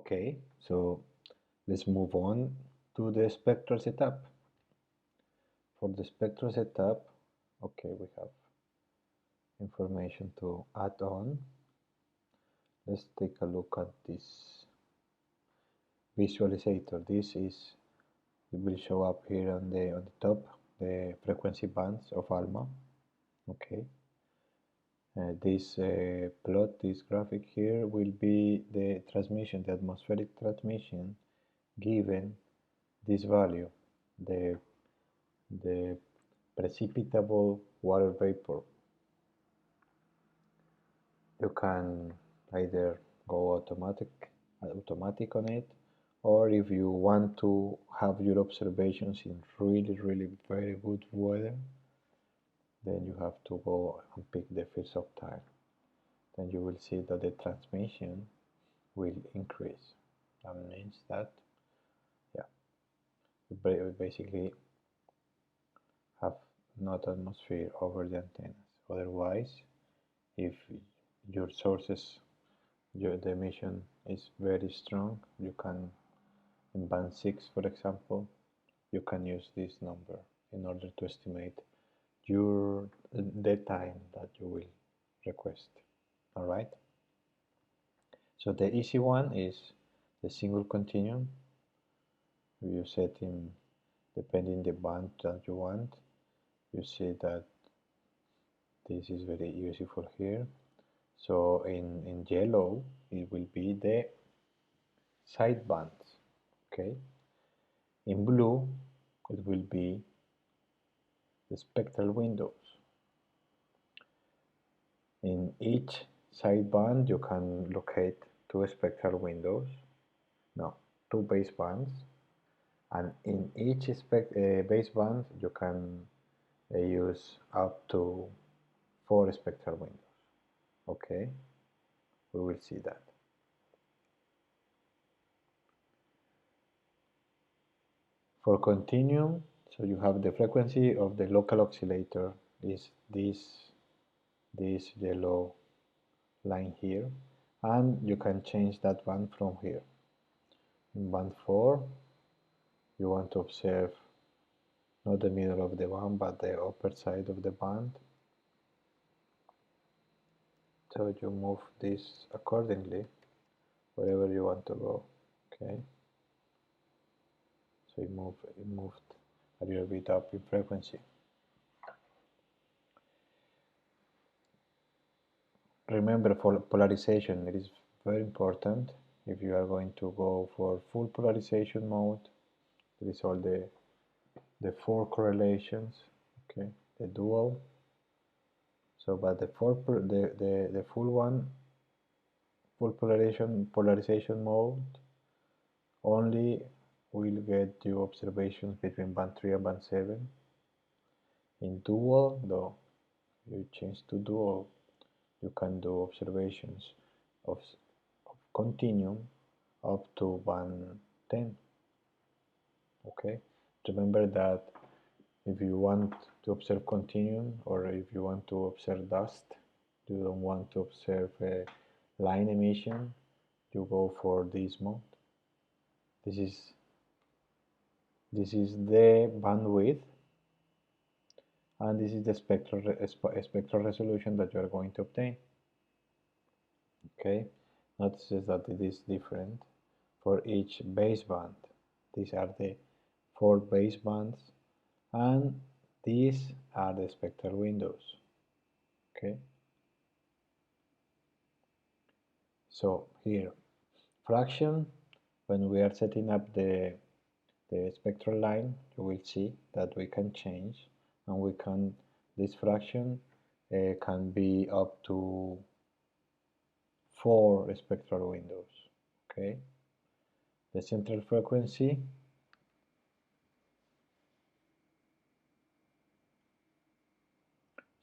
Okay, so let's move on to the spectral setup. For the spectral setup, okay, we have information to add on. Let's take a look at this visualizator. It will show up here on the top, the frequency bands of ALMA. Okay. This plot, this graphic here, will be the transmission, the atmospheric transmission, given this value, the precipitable water vapor. You can either go automatic on it, or if you want to have your observations in really very good weather, then you have to go and pick the first octile. Then you will see that the transmission will increase. That means that, yeah, we basically have not atmosphere over the antennas. Otherwise, if your sources, the emission is very strong, you can, in band 6 for example, you can use this number in order to estimate the time that you will request. Alright? So the easy one is the single continuum. You set in, depending the band that you want, you see that this is very useful here. So in yellow, it will be the side bands, okay? In blue, it will be the spectral windows. In each sideband, you can locate two spectral windows, no, two basebands, and in each baseband, you can use up to 4 spectral windows. Okay, we will see that. For continuum, so you have the frequency of the local oscillator is this yellow line here, and you can change that band from here. In band 4, you want to observe not the middle of the band, but the upper side of the band. So you move this accordingly, wherever you want to go. Okay. So it moved a little bit up in frequency. Remember, for polarization, it is very important. If you are going to go for full polarization mode, there is all the 4 correlations. Okay, the dual. So, but the full one, full polarization mode, only will get you observations between band 3 and band 7. In dual, though, you change to dual, you can do observations of continuum up to band 10. Okay, remember that if you want to observe continuum, or if you want to observe dust, you don't want to observe line emission, you go for this mode. This is the bandwidth, and this is the spectral resolution that you are going to obtain. Okay, notice that it is different for each baseband. These are the 4 basebands, and these are the spectral windows. Okay, so here, fraction, when we are setting up the spectral line, you will see that we can change, and we can, this fraction can be up to 4 spectral windows. Okay, the central frequency,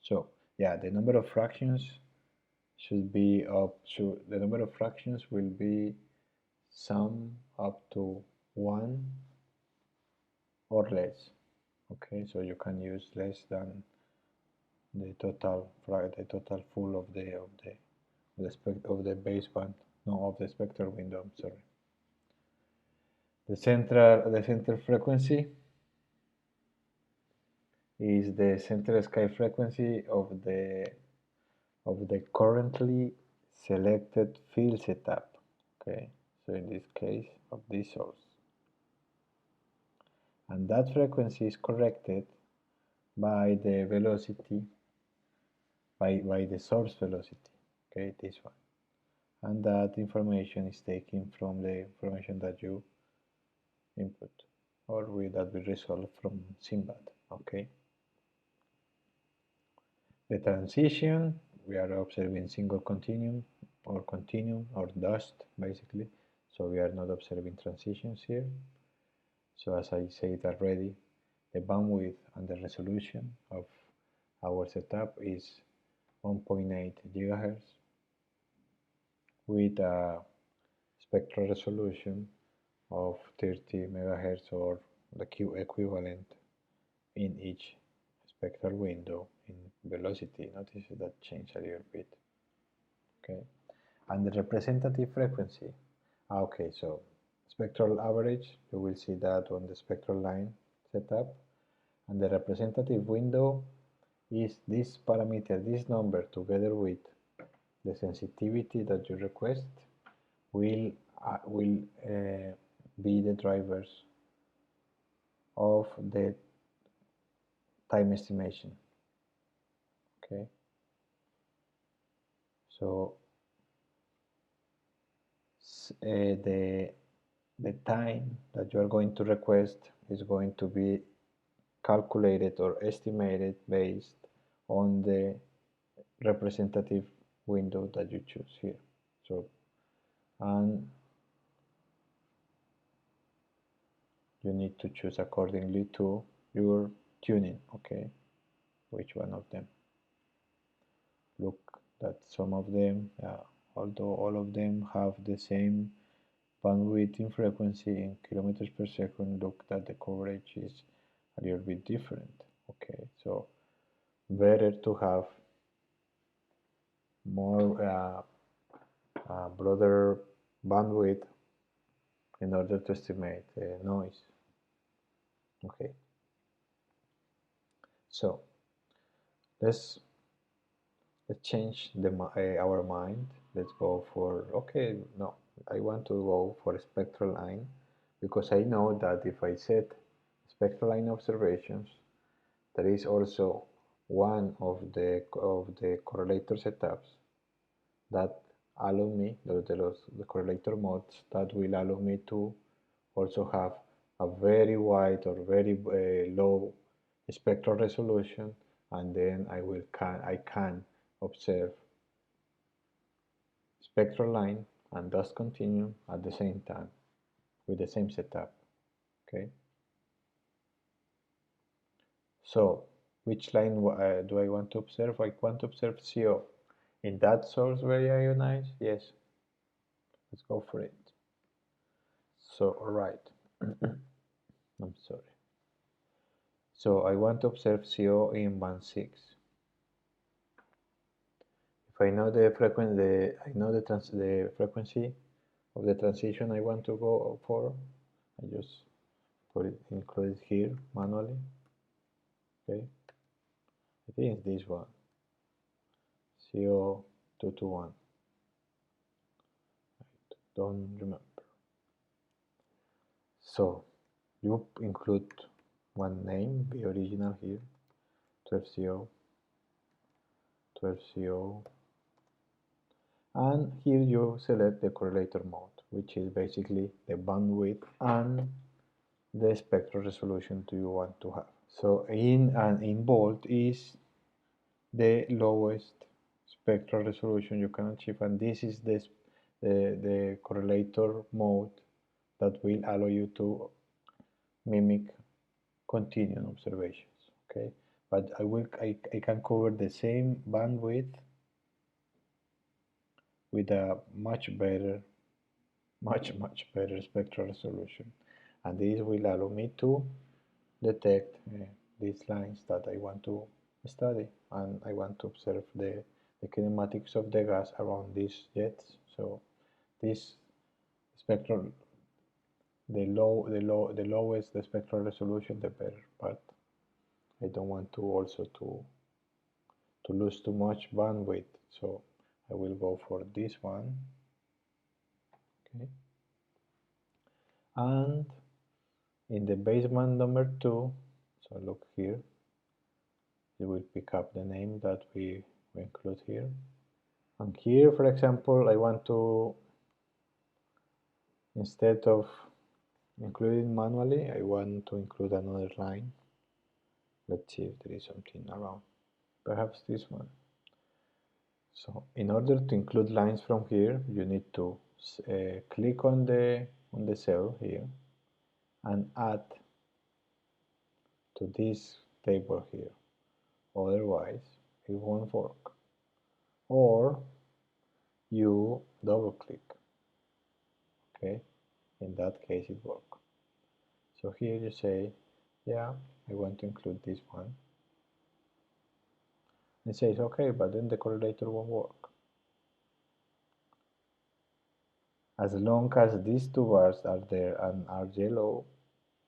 so yeah, the number of fractions should be up to, the number of fractions will be sum up to 1 or less. Okay, so you can use less than the total full of the baseband, no, of the spectral window, I'm sorry. The center frequency is the center sky frequency of the currently selected field setup. Okay, so in this case of this source, and that frequency is corrected by the velocity, by the source velocity. Okay, this one, and that information is taken from the information that you input, or that we resolve from Simbad. Okay. The transition, we are observing single continuum or dust basically, so we are not observing transitions here. So as I said already, the bandwidth and the resolution of our setup is 1.8 GHz with a spectral resolution of 30 MHz, or the Q equivalent in each spectral window in velocity. Notice that change a little bit. Okay, and the representative frequency. Okay, so spectral average, you will see that on the spectral line setup, and the representative window is this parameter, this number, together with the sensitivity that you request, will be the drivers of the time estimation. Okay, so the time that you are going to request is going to be calculated or estimated based on the representative window that you choose here. So, and you need to choose accordingly to your tuning. Okay, which one of them? Look that some of them, although all of them have the same bandwidth in frequency in kilometers per second, look that the coverage is a little bit different. Okay, so better to have more broader bandwidth in order to estimate noise. Okay, so let's change our mind. Let's go for, okay, no, I want to go for a spectral line, because I know that if I set spectral line observations, there is also one of the correlator setups that allow me, the correlator modes that will allow me to also have a very wide or very low spectral resolution, and then I can observe spectral line and dust continuum at the same time with the same setup. Okay, so which line do I want to observe? I want to observe CO. In that source very ionized? Yes. Let's go for it. So, alright. I'm sorry. So I want to observe CO in band 6. If I know the frequency, the frequency of the transition I want to go for, I just include it here manually. Okay, I think it's this one, CO221. I don't remember. So you include one name, be original here, 12CO, 12CO, and here you select the correlator mode, which is basically the bandwidth and the spectral resolution you want to have. So in bold is the lowest spectral resolution you can achieve, and this is the correlator mode that will allow you to mimic continuum observations. Okay, but I can cover the same bandwidth with a much better spectral resolution, and this will allow me to detect these lines that I want to study, and I want to observe the kinematics of the gas around these jets. So this spectral the lowest the spectral resolution, the better. But I don't want to also to lose too much bandwidth, so I will go for this one. Okay. And in the baseband number 2, so look here, it will pick up the name that we include here. And here, for example, I want to, instead of including manually, I want to include another line. Let's see if there is something around. Perhaps this one. So in order to include lines from here, you need to click on the cell here and add to this table here. Otherwise, it won't work. Or you double click. Okay, in that case it works. So here you say, yeah, I want to include this one. It says okay, but then the correlator won't work. As long as these two bars are there and are yellow,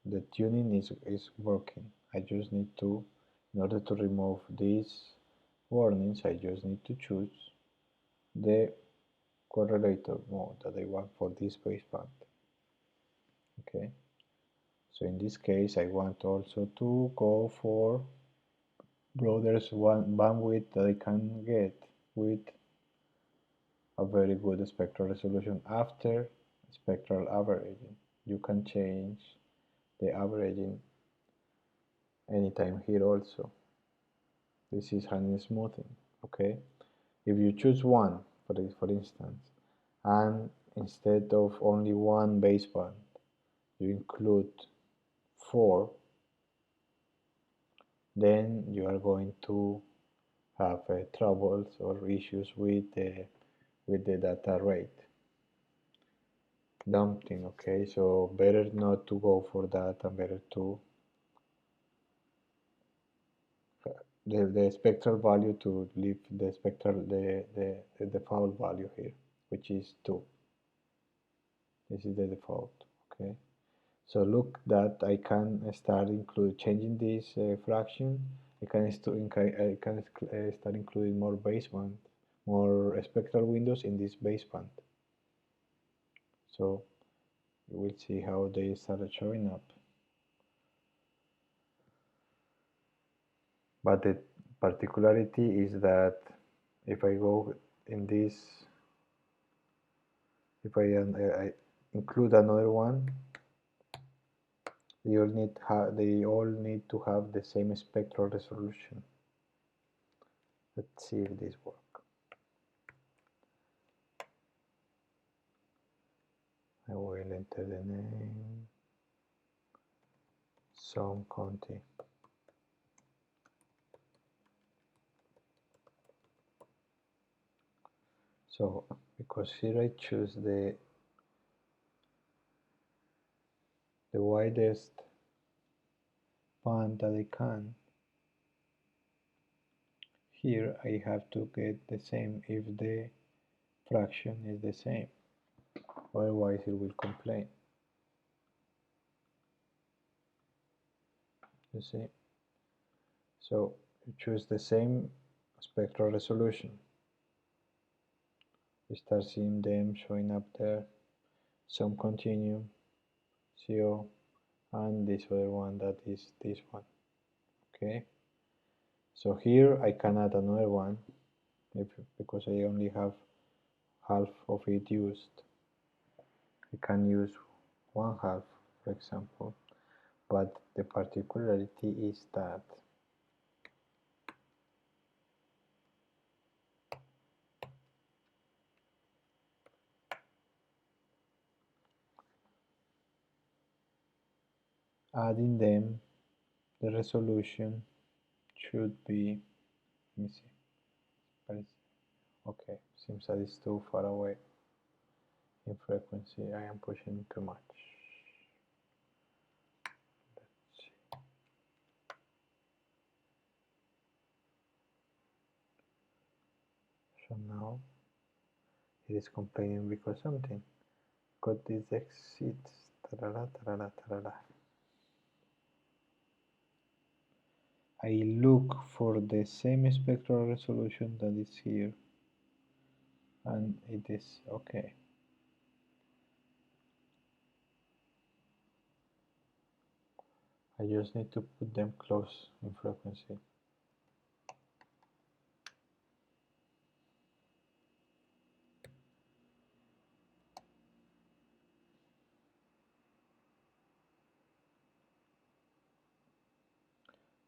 the tuning is working. I just need to, in order to remove these warnings, I just need to choose the correlator mode that I want for this baseband. Okay, so in this case I want also to go for broadest bandwidth that I can get with a very good spectral resolution after spectral averaging. You can change the averaging anytime here also. This is hand smoothing. Okay, if you choose one for instance, and instead of only one baseband you include 4, then you are going to have troubles or issues with the data rate dumping. Okay, so better not to go for that, and better to the spectral value to leave the spectral the default value here, which is 2. This is the default. Okay, so look that I can start changing this fraction. I can start including more baseband, more spectral windows in this baseband. So you will see how they started showing up. But the particularity is that if I go in this, if I include another one, they all need to have the same spectral resolution. Let's see if this works. I will enter the name, some Conti. So because here I choose the widest band that I can, here I have to get the same if the fraction is the same, otherwise it will complain. You see? So you choose the same spectral resolution. You start seeing them showing up there. Some continuum, CO, and this other one that is this one. Okay. So here I can add another one because I only have half of it used. I can use 1/2, for example. But the particularity is that adding them, the resolution should be, let me see, okay, seems that it's too far away in frequency. I am pushing too much. Let's see. So now it is complaining because something. Got this exceeds tarara, tarara, tarara. I look for the same spectral resolution that is here, and it is okay. I just need to put them close in frequency.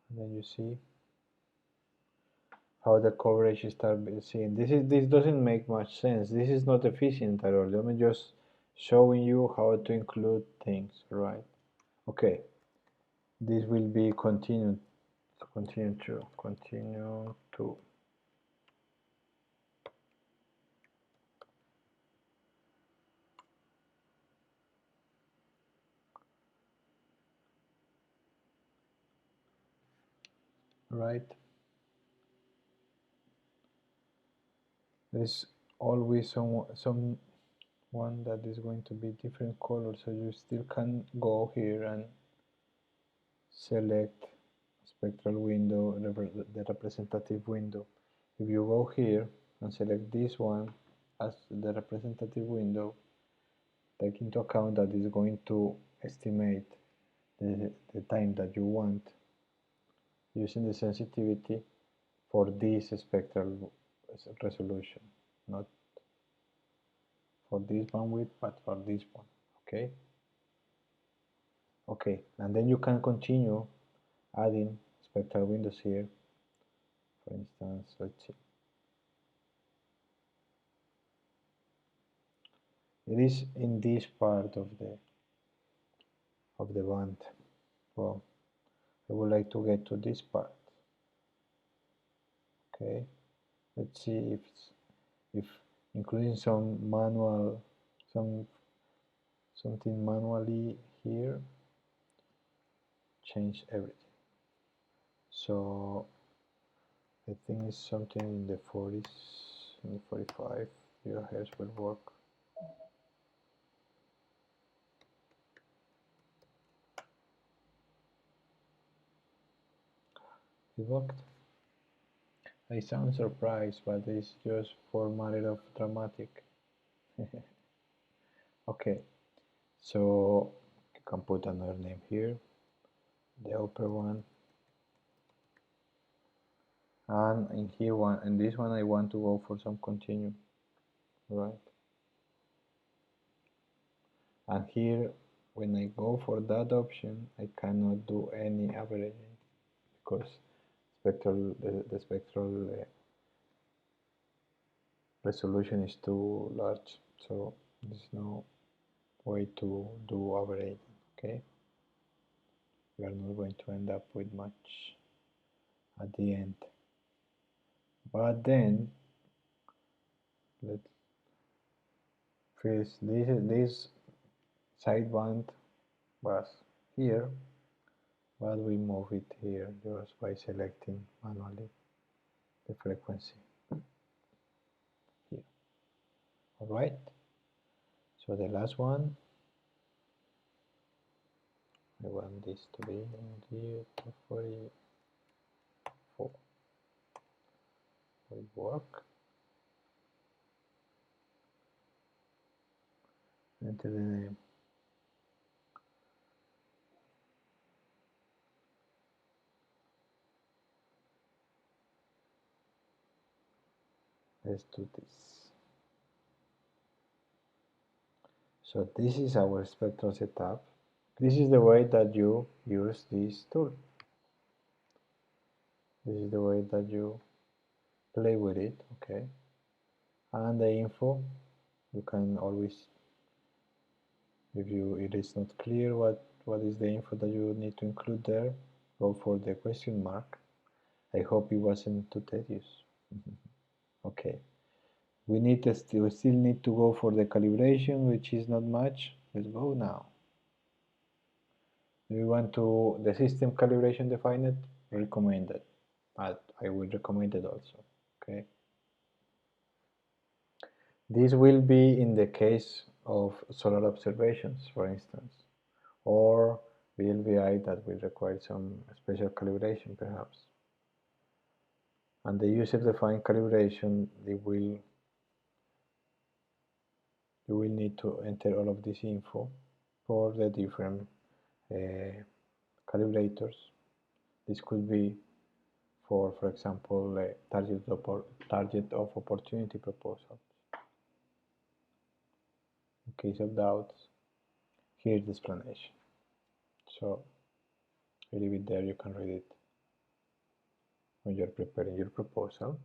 And then you see how the coverage starts seeing. This doesn't make much sense. This is not efficient at all. I'm just showing you how to include things, right? Okay. This will be continue to. Right. There is always someone that is going to be different color, so you still can go here and select spectral window, the representative window. If you go here and select this one as the representative window, take into account that it's going to estimate the time that you want using the sensitivity for this spectral resolution, not for this bandwidth, but for this one, okay? Okay, and then you can continue adding spectral windows here. For instance, let's see. It is in this part of the band. Well, I would like to get to this part. Okay, let's see if including something manually here change everything. So I think it's something in the 40s, in the 45 gigahertz will work. It worked. I sound surprised, but it's just for matter of dramatic. Okay, so you can put another name here, the upper one, and in here one, and this one I want to go for some continuum, right? And here, when I go for that option, I cannot do any averaging because the spectral resolution is too large, so there's no way to do averaging. Okay, we are not going to end up with much at the end. But then let's first this sideband was here, but we move it here just by selecting manually the frequency here. All right. So the last one, I want this to be in here to 44. Will work. Enter the name. Let's do this. So this is our spectral setup. This is the way that you use this tool. This is the way that you play with it, okay? And the info, you can always, if it is not clear what is the info that you need to include there, go for the question mark. I hope it wasn't too tedious. Okay, we still need to go for the calibration, which is not much. Let's go now. Do we want to the system calibration defined? Recommended, but I would recommend it also. Okay. This will be in the case of solar observations, for instance. or VLVI that will require some special calibration perhaps. And the user-defined calibration, you will need to enter all of this info for the different calibrators. This could be for example, target of opportunity proposals. In case of doubts, here's the explanation. So I leave it there, you can read it when you're preparing your proposal.